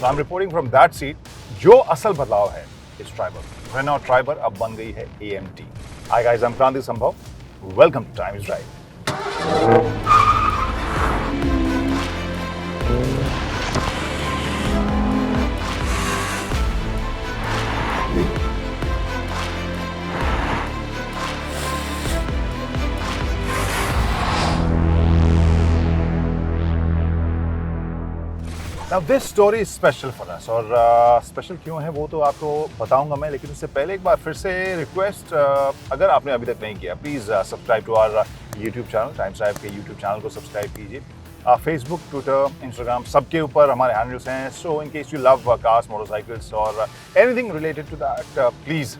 So I'm reporting from that seat. जो असल बदलाव है इस ट्राइबर, रेनॉ ट्राइबर अब बन गई है AMT. Hi guys, I'm Kranti Sambhav. Welcome to Time is Right. Now this story is special for us और स्पेशल क्यों है वो तो आपको बताऊंगा मैं, लेकिन उससे पहले एक बार फिर से रिक्वेस्ट, अगर आपने अभी तक नहीं किया please subscribe to our YouTube channel, Times Live के यूट्यूब चैनल को सब्सक्राइब कीजिए. फेसबुक, ट्विटर, इंस्टाग्राम सबके ऊपर हमारे हैंडल्स हैं. So in case you love cars, motorcycles और anything related to that, please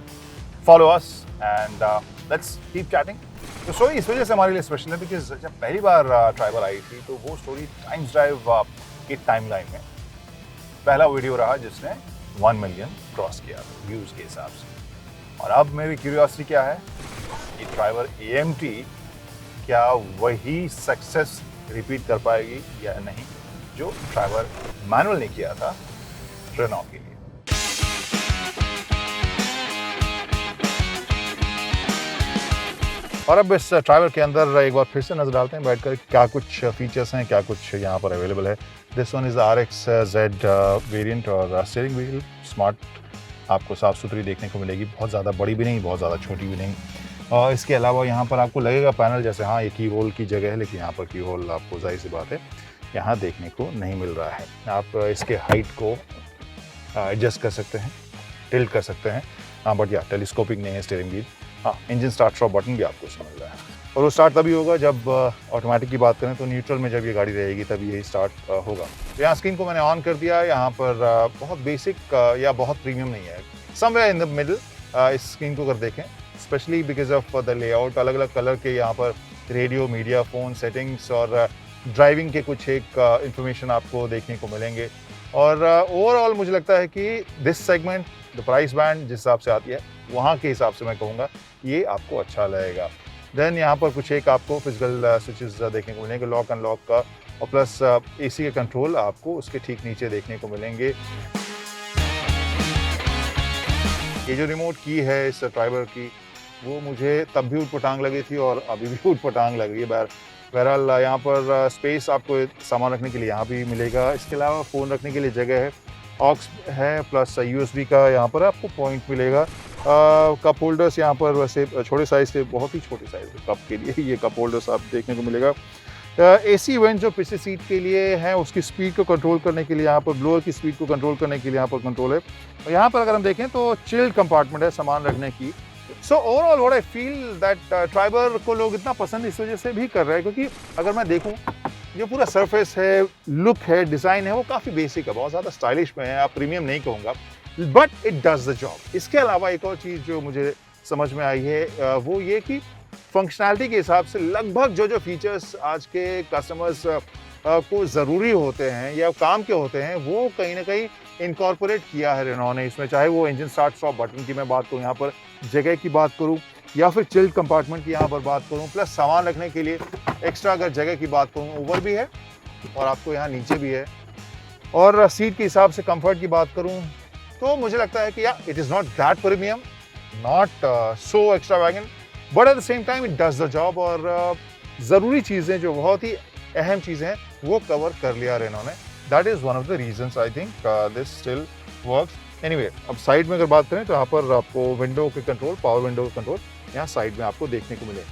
follow us and let's keep chatting. तो story इस वजह से हमारे लिए स्पेशल है बिकॉज जब पहली बार ट्राइबर आई थी तो वो स्टोरी टाइम्स ड्राइव की टाइमलाइन में पहला वीडियो रहा जिसने 1 मिलियन क्रॉस किया व्यूज़ के हिसाब से. और अब मेरी क्यूरियोसिटी क्या है कि ट्राइबर AMT क्या वही सक्सेस रिपीट कर पाएगी या नहीं जो ट्राइबर मैनुअल ने किया था रेनॉ के लिए. और अब इस ट्राइबर के अंदर एक बार फिर से नजर डालते हैं बैठकर क्या कुछ फीचर्स हैं, क्या कुछ यहाँ पर अवेलेबल है. This one is RX-Z variant और स्टीयरिंग व्हील स्मार्ट आपको साफ़ सुथरी देखने को मिलेगी, बहुत ज़्यादा बड़ी भी नहीं, बहुत ज़्यादा छोटी भी नहीं. और इसके अलावा यहाँ पर आपको लगेगा पैनल जैसे हाँ ये की होल की जगह है, लेकिन यहाँ पर की होल आपको जाहिर सी बात है यहाँ देखने को नहीं मिल रहा है. आप इसके हाइट को एडजस्ट कर सकते हैं, टिल्ट कर सकते हैं. हाँ बट या टेलीस्कोपिक नहीं है स्टीयरिंग व्हील. हाँ इंजन स्टार्ट स्टॉप बटन भी आपको इसमें मिल रहा है और वो स्टार्ट तभी होगा जब ऑटोमेटिक की बात करें तो न्यूट्रल में जब ये गाड़ी रहेगी तभी यही स्टार्ट होगा. तो यहाँ स्क्रीन को मैंने ऑन कर दिया. यहाँ पर बहुत बेसिक या बहुत प्रीमियम नहीं है, समवेयर इन द मिडल. इस स्क्रीन को अगर देखें specially because of the layout, अलग अलग कलर के यहाँ पर रेडियो, मीडिया, फ़ोन सेटिंग्स और ड्राइविंग के कुछ एक इंफॉर्मेशन आपको देखने को मिलेंगे. और ओवरऑल मुझे लगता है कि this segment the price band जिस हिसाब से आती है वहाँ के हिसाब से मैं कहूँगा ये आपको अच्छा लगेगा. देन यहाँ पर कुछ एक आपको फिजिकल स्विचेस देखने को मिलेंगे, लॉक अनलॉक का, और प्लस AC के कंट्रोल आपको उसके ठीक नीचे देखने को मिलेंगे. ये जो रिमोट की है इस ट्राइबर की वो मुझे तब भी ऊटपटांग लगी थी और अभी भी ऊटपटांग लग रही है. बहरहाल यहाँ पर स्पेस आपको सामान रखने के लिए यहाँ भी मिलेगा. इसके अलावा फ़ोन रखने के लिए जगह है, ऑक्स है, प्लस USB का यहाँ पर आपको पॉइंट मिलेगा. कप होल्डर्स यहाँ पर वैसे छोटे साइज़ के, बहुत ही छोटे साइज़ के कप के लिए ये कप होल्डर्स आप देखने को मिलेगा. AC वेंट जो पिछले सीट के लिए है उसकी स्पीड को कंट्रोल करने के लिए यहाँ पर, ब्लोअर की स्पीड को कंट्रोल करने के लिए यहाँ पर कंट्रोल है. और यहाँ पर अगर हम देखें तो चिल्ड कंपार्टमेंट है सामान रखने की. So overall what I feel that Triber को लोग इतना पसंद इस वजह से भी कर रहे हैं क्योंकि अगर मैं देखूँ जो पूरा सरफेस है, लुक है, डिज़ाइन है वो काफ़ी बेसिक है, बहुत ज़्यादा स्टाइलिश में है. आप प्रीमियम नहीं कहूँगा but it does the job. इसके अलावा एक और चीज़ जो मुझे समझ में आई है वो ये कि फंक्शनैलिटी के हिसाब से लगभग जो फीचर्स आज के कस्टमर्स को ज़रूरी होते हैं या काम के होते हैं वो कहीं ना कहीं इनकॉर्पोरेट किया है रेनॉ ने इसमें. चाहे वो इंजन स्टार्ट स्टॉप बटन की मैं बात करूँ, यहाँ पर जगह की बात करूँ, या फिर चिल्ड कंपार्टमेंट की यहाँ पर बात करूँ, प्लस सामान रखने के लिए एक्स्ट्रा अगर जगह की बात करूँ ऊपर भी है और आपको यहाँ नीचे भी है. और सीट के हिसाब से कंफर्ट की बात करूँ तो मुझे लगता है कि या it is not that premium, not so extravagant, but at the same time it does the job. और ज़रूरी चीज़ें जो बहुत ही अहम चीज़ें हैं वो कवर कर लिया रेनॉ ने. That is one of the reasons I think this still works. Anyway अब साइड में अगर बात करें तो यहाँ पर आपको विंडो के कंट्रोल, पावर विंडो के कंट्रोल यहाँ साइड में आपको देखने को मिले.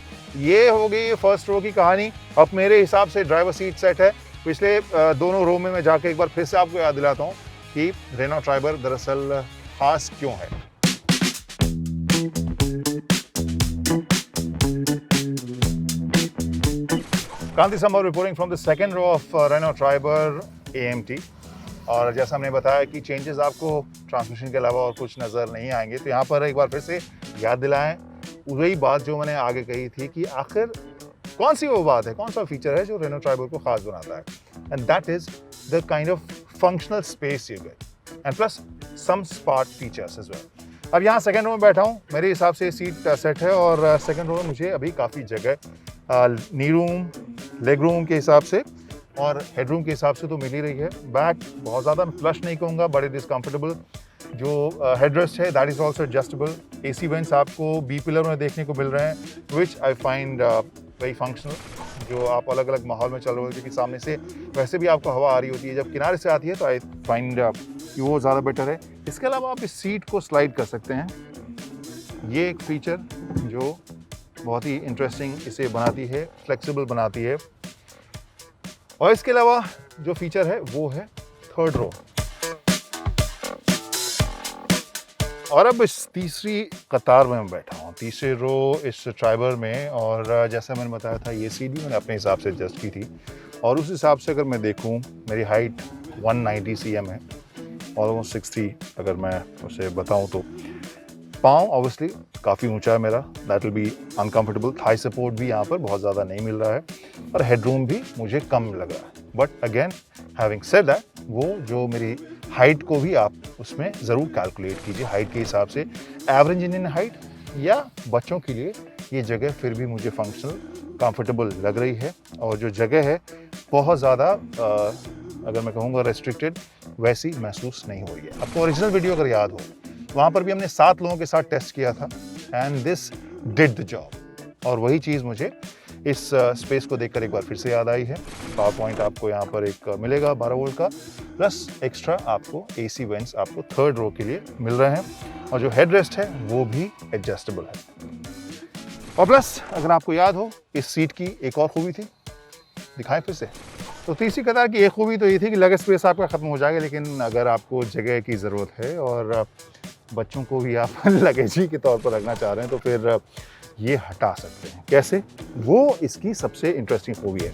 ये हो गई फर्स्ट रो की कहानी. अब मेरे हिसाब से ड्राइवर सीट सेट है. पिछले दोनों रो में मैं जाके एक बार फिर से आपको याद दिलाता हूँ कि रेनॉ ट्राइबर दरअसल खास क्यों है. Kranti Sambhav reporting from the second row of Renault Triber AMT. और जैसा हमने बताया कि चेंजेस आपको ट्रांसमिशन के अलावा और कुछ नज़र नहीं आएंगे. तो यहाँ पर एक बार फिर से याद दिलाएं वही बात जो मैंने आगे कही थी कि आखिर कौन सी वो बात है, कौन सा फीचर है जो रेनॉ ट्राइबर को खास बनाता है. And that is the kind of functional space you get and plus some smart features as well. अब यहाँ सेकंड रो में बैठा हूँ, मेरे हिसाब से सीट सेट है और सेकंड रो में मुझे अभी काफ़ी जगह नी रूम, लेग रूम के हिसाब से और हेडरूम के हिसाब से तो मिल ही रही है। बैक बहुत ज़्यादा फ्लश नहीं कहूँगा, बट इट इज़ कंफर्टेबल। जो हेडरेस्ट है that is also adjustable. AC vents आपको बी पिलर में देखने को मिल रहे हैं, विच आई फाइंड वेरी फंक्शनल। जो आप अलग अलग माहौल में चल रहे हो, क्योंकि सामने से वैसे भी आपको हवा आ रही होती है, जब किनारे से आती है तो आई फाइंड कि वो ज़्यादा बेटर है। इसके अलावा आप इस सीट को स्लाइड कर सकते हैं। ये एक फीचर जो बहुत ही इंटरेस्टिंग इसे बनाती है, फ्लेक्सिबल बनाती है। और इसके अलावा जो फीचर है वो है थर्ड रो। और अब इस तीसरी कतार में मैं बैठा हूँ, तीसरे रो इस ट्राइबर में। और जैसा मैंने बताया था, ये सीट भी मैंने अपने हिसाब से एडजस्ट की थी। और उस हिसाब से अगर मैं देखूँ, मेरी हाइट 190 cm है, ऑलमोस्ट 6'3" अगर मैं उसे बताऊँ तो। पाँव ऑब्वियसली काफ़ी ऊंचा है मेरा, that will be uncomfortable. Thai support भी यहाँ पर बहुत ज़्यादा नहीं मिल रहा है, और हेडरूम भी मुझे कम लग रहा है। But again having said that, वो जो मेरी हाइट को भी आप उसमें ज़रूर कैलकुलेट कीजिए, हाइट के हिसाब से। एवरेज इंडियन हाइट या बच्चों के लिए ये जगह फिर भी मुझे फंक्शनल, कंफर्टेबल लग रही है। और जो जगह है बहुत ज़्यादा अगर मैं कहूँगा रेस्ट्रिक्टेड वैसी महसूस नहीं हो रही है। आपको ओरिजिनल वीडियो अगर याद हो, वहाँ पर भी हमने 7 लोगों के साथ टेस्ट किया था, and this did the job. और वही चीज़ मुझे इस स्पेस को देखकर एक बार फिर से याद आई है। पावर पॉइंट आपको यहाँ पर एक मिलेगा 12 वोल्ट का, प्लस एक्स्ट्रा आपको एसी वेंट्स आपको थर्ड रो के लिए मिल रहे हैं। और जो हेड रेस्ट है वो भी एडजस्टेबल है। और प्लस अगर आपको याद हो, इस सीट की एक और खूबी थी, दिखाएं फिर से। तो तीसरी कतार की एक खूबी तो ये थी कि लगेज स्पेस आपका ख़त्म हो जाएगा, लेकिन अगर आपको जगह की ज़रूरत है और बच्चों को भी आप लगेज ही के तौर पर रखना चाह रहे हैं, तो फिर ये हटा सकते हैं। कैसे? वो इसकी सबसे इंटरेस्टिंग खूबी है।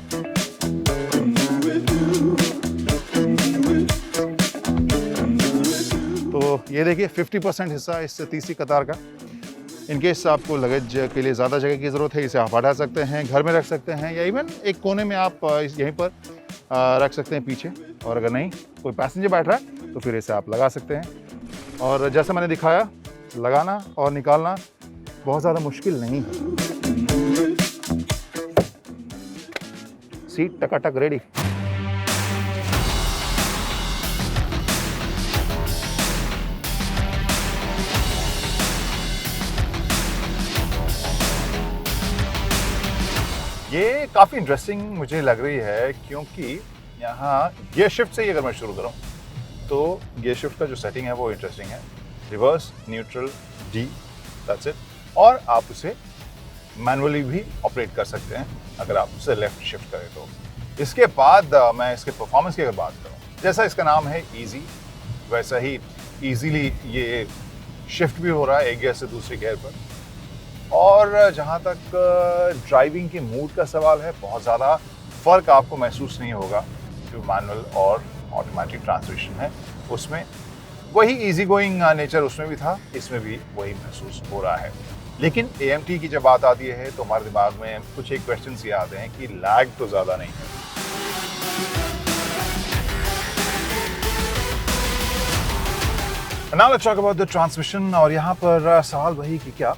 तो ये देखिए 50% हिस्सा इस तीसरी कतार का। इन केस आपको लगेज के लिए ज़्यादा जगह की ज़रूरत है, इसे आप हटा सकते हैं, घर में रख सकते हैं, या इवन एक कोने में आप यहीं पर रख सकते हैं पीछे। और अगर नहीं कोई पैसेंजर बैठ रहा है तो फिर इसे आप लगा सकते हैं। और जैसा मैंने दिखाया, लगाना और निकालना बहुत ज़्यादा मुश्किल नहीं है। सीट टकाटक रेडी। ये काफ़ी इंटरेस्टिंग मुझे लग रही है, क्योंकि यहाँ गियर शिफ्ट से ही अगर मैं शुरू करूँ तो गियर शिफ्ट का जो सेटिंग है वो इंटरेस्टिंग है। Reverse, neutral, D, that's it. और आप उसे मैनुअली भी ऑपरेट कर सकते हैं अगर आप उसे लेफ्ट शिफ्ट करें तो। इसके बाद मैं इसके परफॉर्मेंस की अगर बात करूँ, जैसा इसका नाम है ईजी, वैसा ही ईजीली ये शिफ्ट भी हो रहा है एक गियर से दूसरे गियर पर। और जहाँ तक ड्राइविंग के मूड का सवाल है, बहुत ज़्यादा फ़र्क आपको महसूस नहीं होगा। जो मैनुअल और ऑटोमेटिक ट्रांसमिशन है उसमें वही इजी गोइंग नेचर उसमें भी था, इसमें भी वही महसूस हो रहा है। लेकिन AMT की जब बात आती है तो हमारे दिमाग में कुछ एक क्वेश्चंस ये आते हैं कि लैग तो ज़्यादा नहीं है। Now let's talk about the transmission। और यहाँ पर सवाल वही कि क्या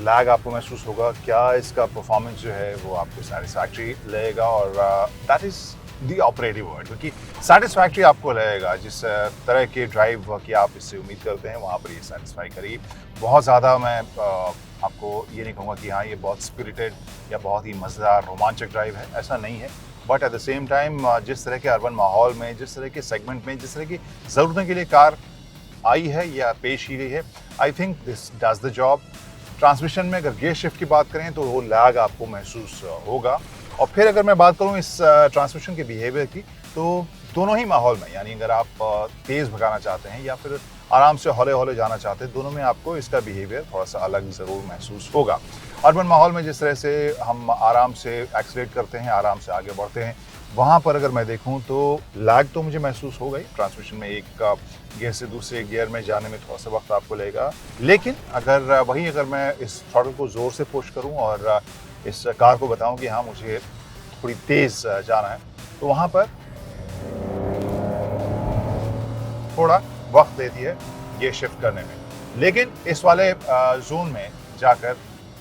लैग आपको महसूस होगा, क्या इसका परफॉर्मेंस जो है वो आपको सैटिस्फैक्ट्री लगेगा। और that is the operative word, क्योंकि सैटिस्फैक्ट्री आपको लगेगा। जिस तरह के ड्राइव की आप इससे उम्मीद करते हैं वहाँ पर ये सैटिस्फाई करेगी। बहुत ज़्यादा मैं आपको ये नहीं कहूँगा कि हाँ ये बहुत स्पिरिटेड या बहुत ही मज़ेदार रोमांचक ड्राइव है, ऐसा नहीं है। But at the same time जिस तरह के अर्बन माहौल में, जिस तरह के सेगमेंट में, जिस तरह की ज़रूरतों के लिए कार आई है या पेश की गई है, आई think this does the job. Transmission में अगर गियर शिफ्ट की बात करें तो वो लैग आपको महसूस होगा। और फिर अगर मैं बात करूं इस ट्रांसमिशन के बिहेवियर की, तो दोनों ही माहौल में, यानी अगर आप तेज़ भगाना चाहते हैं या फिर आराम से हौले हौले जाना चाहते हैं, दोनों में आपको इसका बिहेवियर थोड़ा सा अलग ज़रूर महसूस होगा। अर्बन माहौल में जिस तरह से हम आराम से एक्सीलरेट करते हैं, आराम से आगे बढ़ते हैं, वहाँ पर अगर मैं देखूँ तो लैग तो मुझे महसूस होगा ही। ट्रांसमिशन में एक गियर से दूसरे गियर में जाने में थोड़ा सा वक्त आपको लगेगा। लेकिन अगर मैं इस थ्रॉटल को ज़ोर से पुश करूँ और इस कार को बताऊँ कि हाँ मुझे थोड़ी तेज़ जाना है, तो वहाँ पर थोड़ा वक्त देती है गियर शिफ्ट करने में। लेकिन इस वाले जोन में जाकर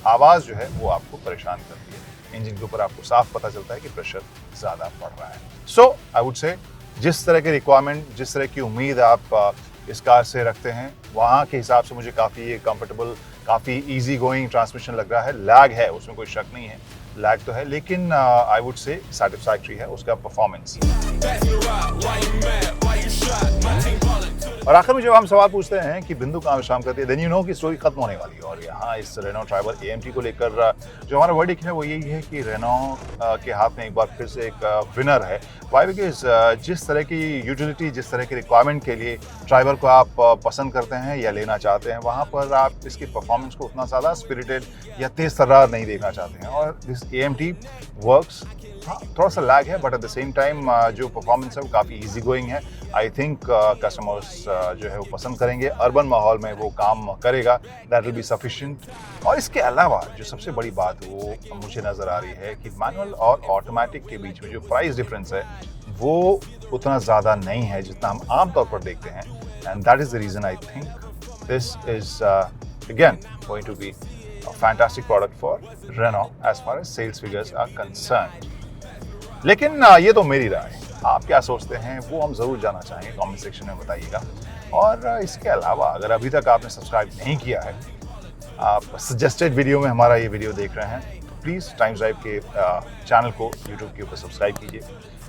आवाज़ जो है वो आपको परेशान करती है। इंजन के ऊपर आपको साफ पता चलता है कि प्रेशर ज़्यादा बढ़ रहा है। सो आई वुड से जिस तरह की रिक्वायरमेंट, जिस तरह की उम्मीद आप इस कार से रखते हैं, वहाँ के हिसाब से मुझे काफ़ी कंफर्टेबल, काफ़ी ईज़ी गोइंग ट्रांसमिशन लग रहा है। लैग है, उसमें कोई शक नहीं है, लैग तो है, लेकिन आई वुड से सैटिस्फैक्टरी है उसका परफॉर्मेंस। और आखिर में जब हम सवाल पूछते हैं कि बिंदु कहाँ विश्राम करती है, देन यू नो कि स्टोरी खत्म होने वाली है। और यहाँ इस रेनो ट्राइबर AMT को लेकर जो हमारा वर्डिक्ट है वो यही है कि रेनो के हाथ में एक बार फिर से एक विनर है। वाई? बिकॉज जिस तरह की यूटिलिटी, जिस तरह की रिक्वायरमेंट के लिए ट्राइबर को आप पसंद करते हैं या लेना चाहते हैं, वहाँ पर आप इसकी परफॉर्मेंस को उतना ज़्यादा स्पिरिटेड या तेज़ तर्रार नहीं देखना चाहते हैं। और दिस AMT वर्क्स, हाँ थोड़ा सा लैग है, but at the same time जो परफॉर्मेंस है वो काफ़ी इजी गोइंग है। आई थिंक कस्टमर्स जो है वो पसंद करेंगे। अर्बन माहौल में वो काम करेगा, दैट विल बी सफिशिएंट। और इसके अलावा जो सबसे बड़ी बात वो मुझे नज़र आ रही है कि मैनुअल और ऑटोमेटिक के बीच में जो प्राइस डिफरेंस है वो उतना ज़्यादा नहीं है जितना हम आमतौर पर देखते हैं। And that is the reason I think this is again going to be a fantastic product for Renault as far as sales figures are concerned. लेकिन ये तो मेरी राय है, आप क्या सोचते हैं वो हम ज़रूर जानना चाहेंगे, कमेंट सेक्शन में बताइएगा। और इसके अलावा अगर अभी तक आपने सब्सक्राइब नहीं किया है, आप सजेस्टेड वीडियो में हमारा ये वीडियो देख रहे हैं, तो प्लीज़ टाइम्स ड्राइव के चैनल को यूट्यूब के ऊपर सब्सक्राइब कीजिए।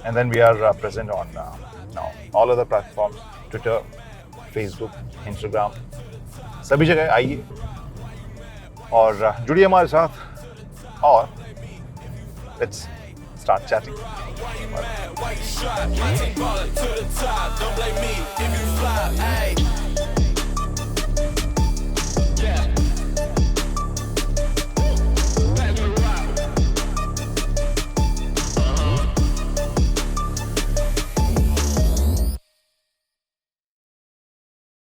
And then we are present on now all other platforms, Twitter, Facebook, Instagram, सभी जगह आइए और जुड़िए हमारे साथ और let's start chatting. Why you mad? Why you shot? My team ballin' to the top. Don't blame me if you flop. Ayy.